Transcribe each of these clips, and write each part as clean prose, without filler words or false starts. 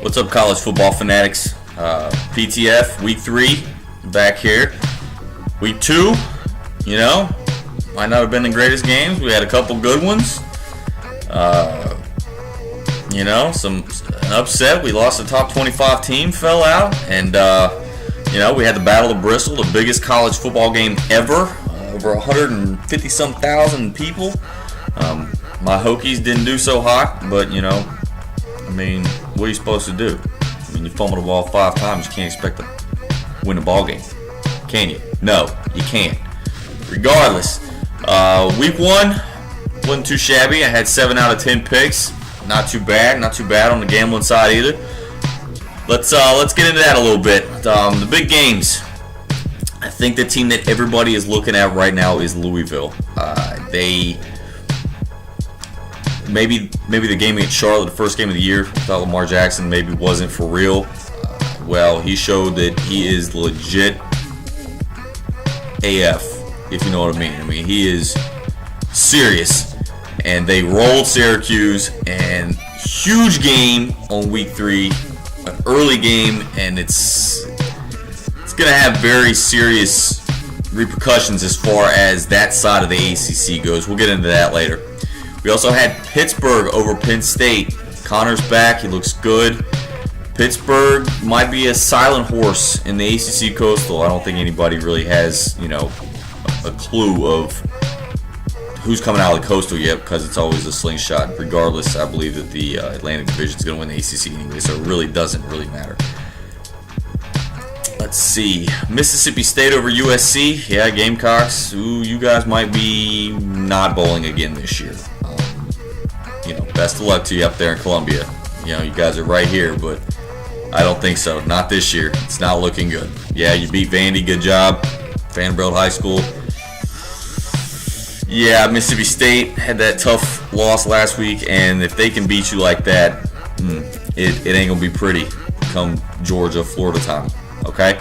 What's up, college football fanatics? PTF Week 3 back here. Week 2, might not have been the greatest games. We had a couple good ones. An upset. We lost the top 25 team, fell out, and we had the Battle of Bristol, the biggest college football game ever. Over 150 some thousand people. My Hokies didn't do so hot, but what are you supposed to do? You fumble the ball 5 times, you can't expect to win a ball game, can you? No, you can't. Regardless, week 1 wasn't too shabby. I had 7 out of 10 picks. Not too bad on the gambling side either. Let's get into that a little bit. The big games. I think the team that everybody is looking at right now is Louisville. They maybe the game against Charlotte, the first game of the year, thought Lamar Jackson maybe wasn't for real. He showed that he is legit AF, if you know what I mean. He is serious. And they rolled Syracuse, and huge game on week 3, an early game, and it's going to have very serious repercussions as far as that side of the ACC goes. We'll get into that later. We also had Pittsburgh over Penn State. Connor's back. He looks good. Pittsburgh might be a silent horse in the ACC Coastal. I don't think anybody really has, a clue of who's coming out of the Coastal yet, because it's always a slingshot. Regardless, I believe that the Atlantic Division is going to win the ACC anyway, so it really doesn't matter. Let's see. Mississippi State over USC. Yeah, Gamecocks. Ooh, you guys might be not bowling again this year. Best of luck to you up there in Columbia. You guys are right here, but I don't think so. Not this year. It's not looking good. Yeah, you beat Vandy. Good job. Vanderbilt High School. Yeah, Mississippi State had that tough loss last week, and if they can beat you like that, it ain't going to be pretty come Georgia, Florida time. Okay?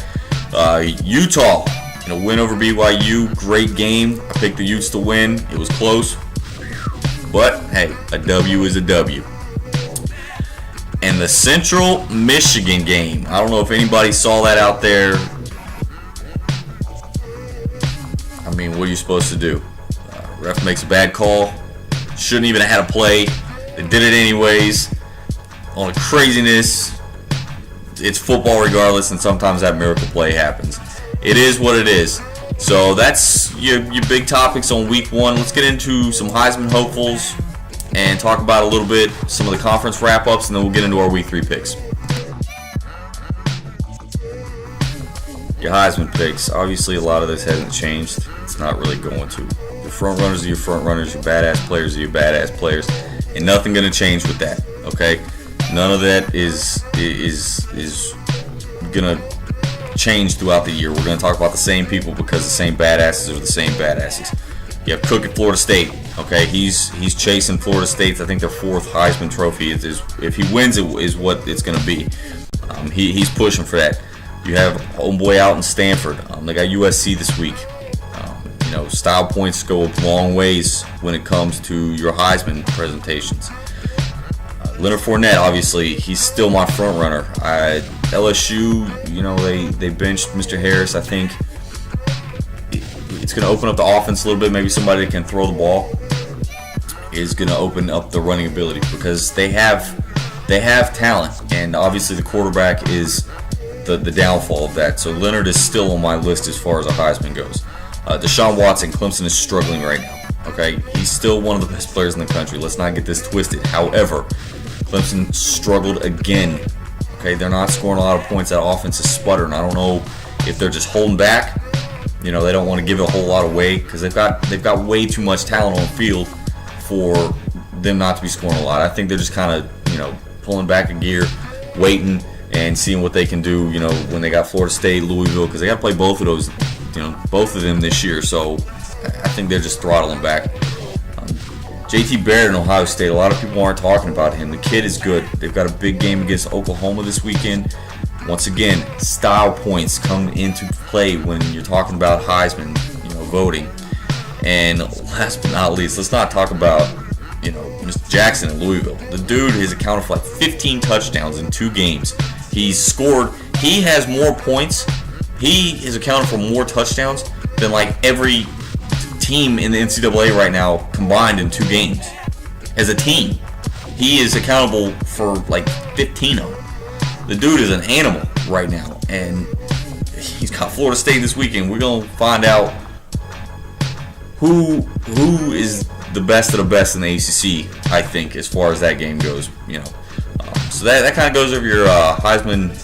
Utah, win over BYU. Great game. I picked the Utes to win. It was close. But, hey, a W is a W. And the Central Michigan game. I don't know if anybody saw that out there. What are you supposed to do? Ref makes a bad call. Shouldn't even have had a play. They did it anyways. On a craziness. It's football regardless, and sometimes that miracle play happens. It is what it is. So that's your big topics on week 1. Let's get into some Heisman hopefuls and talk about a little bit some of the conference wrap-ups, and then we'll get into our week 3 picks. Your Heisman picks. Obviously, a lot of this hasn't changed. It's not really going to. Your front runners are your front runners. Your badass players are your badass players, and nothing going to change with that. Okay, none of that is going to change throughout the year. We're going to talk about the same people because the same badasses are the same badasses. You have Cook at Florida State. Okay, he's chasing Florida State's, I think, their 4th Heisman Trophy. Is if he wins it is what it's going to be. He's pushing for that. You have homeboy out in Stanford. They got USC this week. Style points go a long ways when it comes to your Heisman presentations. Leonard Fournette, obviously, he's still my front runner. LSU, they benched Mr. Harris. I think it's going to open up the offense a little bit. Maybe somebody that can throw the ball is going to open up the running ability because they have talent, and obviously the quarterback is the downfall of that. So Leonard is still on my list as far as a Heisman goes. Deshaun Watson, Clemson is struggling right now. Okay, he's still one of the best players in the country. Let's not get this twisted. However, Clemson struggled again. Okay, they're not scoring a lot of points. That offense is sputtering. I don't know if they're just holding back. They don't want to give it a whole lot away because they've got way too much talent on the field for them not to be scoring a lot. I think they're just kind of pulling back a gear, waiting and seeing what they can do. When they got Florida State, Louisville, because they got to play both of those. Both of them this year. So I think they're just throttling back. JT Barrett in Ohio State, a lot of people aren't talking about him. The kid is good. They've got a big game against Oklahoma this weekend. Once again, style points come into play when you're talking about Heisman, voting. And last but not least, let's not talk about Mr. Jackson in Louisville. The dude has accounted for like 15 touchdowns in 2 games. He's scored. He has more points. He is accounted for more touchdowns than like every team in the NCAA right now combined in 2 games. As a team, he is accountable for like 15 of them. The dude is an animal right now, and he's got Florida State this weekend. We're gonna find out who is the best of the best in the ACC. I think as far as that game goes, so that kind of goes over your Heisman.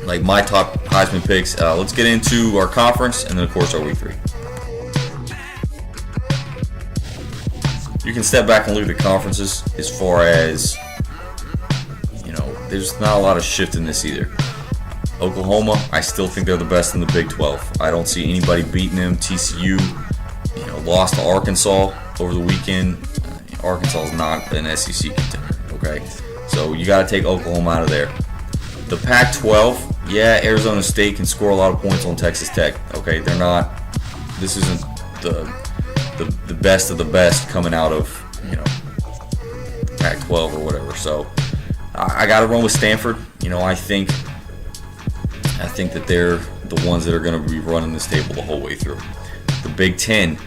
Like my top Heisman picks. Let's get into our conference and then of course our week 3. You can step back and look at the conferences as far as, there's not a lot of shift in this either. Oklahoma, I still think they're the best in the Big 12. I don't see anybody beating them. TCU, lost to Arkansas over the weekend. Arkansas is not an SEC contender, okay? So you got to take Oklahoma out of there. The Pac-12, yeah, Arizona State can score a lot of points on Texas Tech. Okay, they're not. This isn't the best of the best coming out of Pac-12 or whatever. So I got to run with Stanford. I think that they're the ones that are going to be running this table the whole way through. The Big Ten.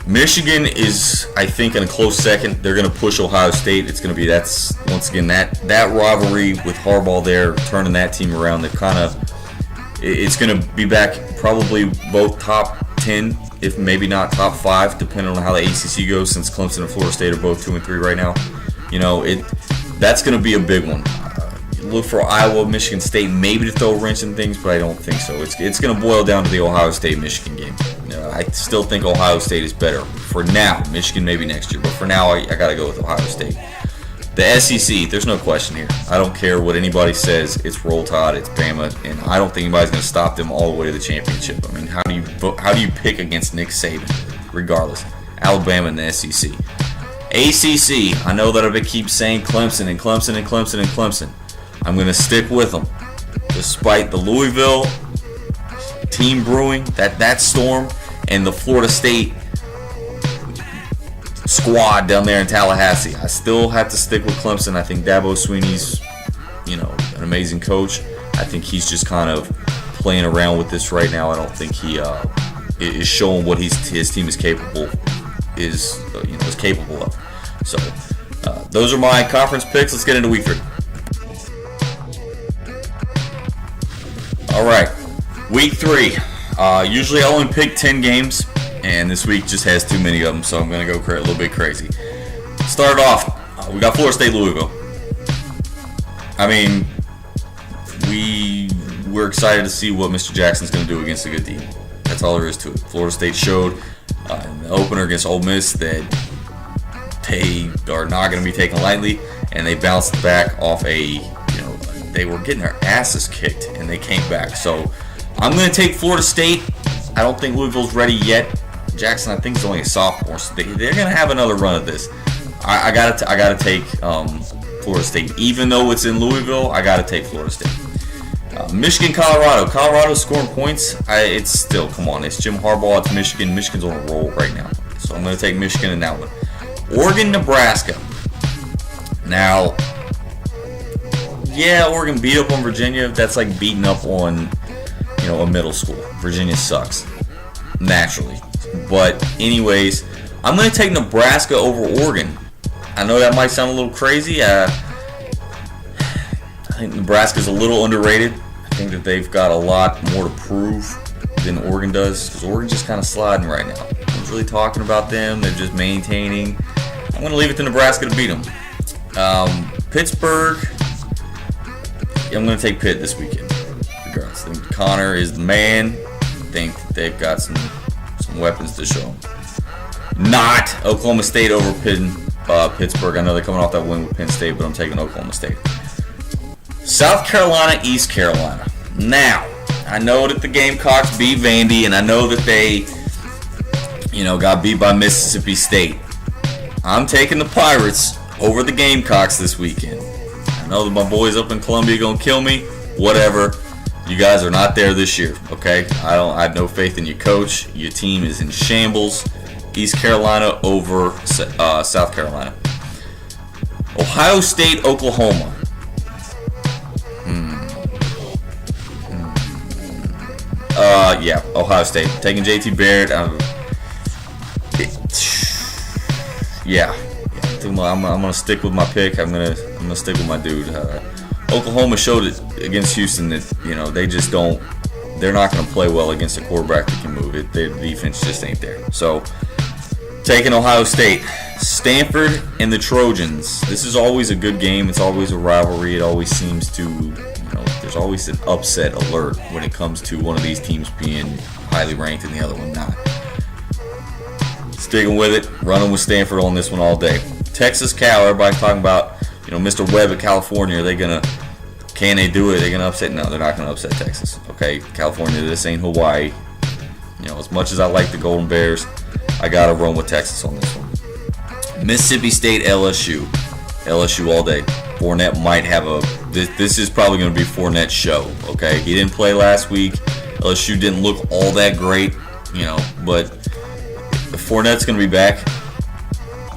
Michigan is, I think, in a close second. They're going to push Ohio State. It's going to be once again that rivalry with Harbaugh there, turning that team around. It's going to be back probably both top 10, if maybe not top 5, depending on how the ACC goes. Since Clemson and Florida State are both 2 and 3 right now, that's going to be a big one. Look for Iowa, Michigan State, maybe to throw a wrench in things, but I don't think so. It's going to boil down to the Ohio State-Michigan game. I still think Ohio State is better for now. Michigan maybe next year, but for now I got to go with Ohio State. The SEC, there's no question here. I don't care what anybody says. It's Roll Tide, it's Bama, and I don't think anybody's going to stop them all the way to the championship. I mean, how do you pick against Nick Saban? Regardless, Alabama and the SEC. ACC, I know that I keep saying Clemson and Clemson and Clemson and Clemson. I'm going to stick with them, despite the Louisville team brewing, that storm, and the Florida State squad down there in Tallahassee. I still have to stick with Clemson. I think Dabo Swinney's, an amazing coach. I think he's just kind of playing around with this right now. I don't think he is showing what his team is capable of. So those are my conference picks. Let's get into week 3. All right, week 3. Usually I only pick 10 games, and this week just has too many of them, so I'm going to go a little bit crazy. Start off, we got Florida State, Louisville. I mean, we're excited to see what Mr. Jackson's going to do against a good team. That's all there is to it. Florida State showed in the opener against Ole Miss that they are not going to be taken lightly, and they bounced back off they were getting their asses kicked, and they came back. So I'm going to take Florida State. I don't think Louisville's ready yet. Jackson, I think, is only a sophomore, so they're going to have another run at this. I gotta take Florida State. Even though it's in Louisville, I got to take Florida State. Michigan, Colorado. Colorado's scoring points. It's still, come on, it's Jim Harbaugh. It's Michigan. Michigan's on a roll right now. So I'm going to take Michigan in that one. Oregon, Nebraska. Now, yeah, Oregon beat up on Virginia. That's like beating up on, a middle school. Virginia sucks, naturally. But anyways, I'm going to take Nebraska over Oregon. I know that might sound a little crazy. I think Nebraska's a little underrated. I think that they've got a lot more to prove than Oregon does, because Oregon's just kind of sliding right now. No one's really talking about them. They're just maintaining. I'm going to leave it to Nebraska to beat them. Pittsburgh, I'm going to take Pitt this weekend. Regardless, I think Connor is the man. I think they've got some weapons to show them. Not Oklahoma State over Pittsburgh. I know they're coming off that win with Penn State, but I'm taking Oklahoma State. South Carolina, East Carolina. Now, I know that the Gamecocks beat Vandy, and I know that they, got beat by Mississippi State. I'm taking the Pirates over the Gamecocks this weekend. I know that my boys up in Columbia are going to kill me. Whatever. You guys are not there this year, okay? I have no faith in your coach. Your team is in shambles. East Carolina over South Carolina. Ohio State, Oklahoma. Yeah, Ohio State. Taking JT Barrett. I'm gonna stick with my pick. I'm gonna stick with my dude. Oklahoma showed it against Houston that they just don't. They're not gonna play well against a quarterback that can move it. The defense just ain't there. So taking Ohio State. Stanford and the Trojans. This is always a good game. It's always a rivalry. It always seems to, there's always an upset alert when it comes to one of these teams being highly ranked and the other one not. Sticking with it, running with Stanford on this one all day. Texas Cal. Everybody's talking about, Mr. Webb at California. Can they do it? They're gonna upset? No, they're not gonna upset Texas. Okay, California. This ain't Hawaii. As much as I like the Golden Bears, I gotta run with Texas on this one. Mississippi State, LSU. LSU all day. Fournette might have this is probably going to be Fournette's show, okay? He didn't play last week. LSU didn't look all that great, but if Fournette's going to be back,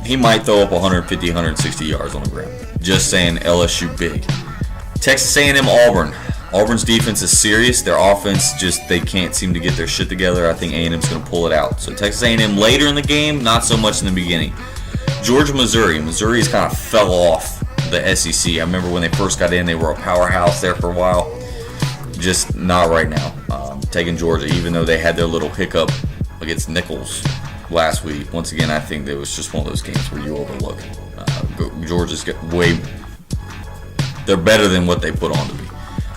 he might throw up 150, 160 yards on the ground. Just saying, LSU big. Texas A&M, Auburn. Auburn's defense is serious. Their offense they can't seem to get their shit together. I think A&M's going to pull it out. So Texas A&M later in the game, not so much in the beginning. Georgia, Missouri. Missouri's kind of fell off the SEC. I remember when they first got in, they were a powerhouse there for a while. Just not right now. Taking Georgia, even though they had their little hiccup against Nichols last week. Once again, I think that was just one of those games where you overlook. Georgia's they're better than what they put on to be.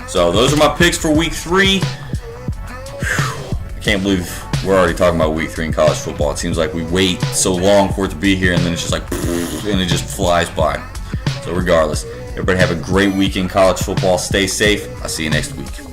So those are my picks for Week 3. I can't believe we're already talking about Week 3 in college football. It seems like we wait so long for it to be here, and then it's just like, and it just flies by. So regardless, everybody have a great week in college football. Stay safe. I'll see you next week.